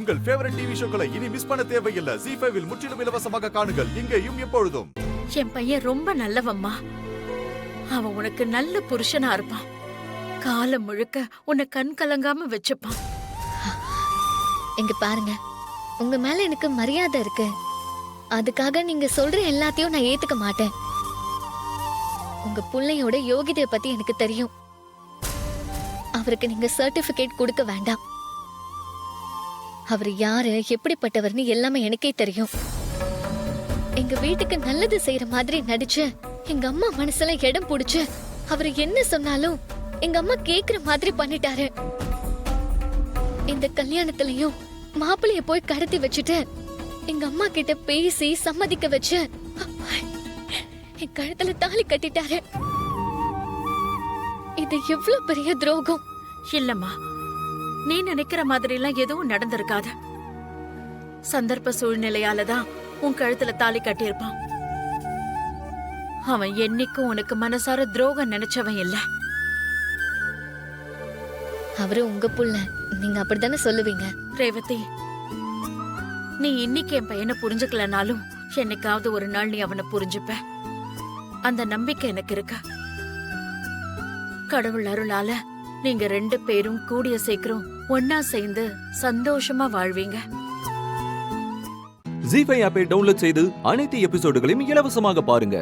உங்கள் favourite TV ஷோக்களை இனி miss பண்ண தேவையில்லை. ZEE5 இல் முற்றிலும் இலவசமாக காணுங்கள், இங்கேயும் எப்பொழுதும். என் பையன் ரொம்ப நல்லவம்மா. அவன் உனக்கு நல்ல புருஷனா இருப்பான். காலம் முழுக்க உன்னை கண் கலங்காம வச்சுப்பான். இங்க பாருங்க, உங்க மேல எனக்கு மரியாதை இருக்கு. அதுக்காக நீங்க சொல்ற எல்லாத்தையும் நான் ஏத்துக்க மாட்டேன். உங்க பிள்ளையோட யோகிதைய பத்தி எனக்கு தெரியும். அவருக்கு நீங்க சர்டிபிகேட் கொடுக்க வேண்டாம். அவர் யாரு, எப்படிப்பட்டவர்னு எல்லாமே எனக்கே தெரியும். எங்க வீட்டுக்கு நல்லது செய்யற மாதிரி நடிச்சு எங்க அம்மா மனசுல இடம் புடிச்சு அவர் என்ன சொன்னாலும் எங்க அம்மா கேக்குற மாதிரி பண்ணிட்டாரு. இந்த கல்யாணத்திலயும் மாப்பிளைய போய் கடத்தி வச்சுட்டு எங்க அம்மா கிட்ட பேசி சம்மதிக்க வச்சு என் கழுத்துல தாலி கட்டிட்டாரு. இது எவ்வளவு பெரிய துரோகம். இல்லம்மா, நீ நினைக்கிற மாதிரி எல்லாம் எதுவும் நடந்திருக்காது. சந்தர்ப்ப சூழ்நிலையாலதான் உன் கழுத்துல தாலி கட்டியிருப்பான். அவன் என்னைக்கும் உனக்கு மனசார துரோகம் நினைச்சவன் இல்ல. அவரு உங்க புள்ள, நீங்க அப்படித்தானே சொல்லுவீங்க. ரேவதி, நீ இன்னைக்கு என் பையனை புரிஞ்சுக்கலனாலும் என்னைக்காவது ஒரு நாள் நீ அவனை புரிஞ்சுப்ப. அந்த நம்பிக்கை எனக்கு இருக்கு. கடவுள் அருளால நீங்க 2 பேரும் கூடிய சீக்கிரம் ஒன்னா சேர்ந்து சந்தோஷமா வாழ்வீங்க. ZEE5 ஆப்பை டவுன்லோட் செய்து அனைத்து எபிசோடுகளையும் இலவசமாக பாருங்க.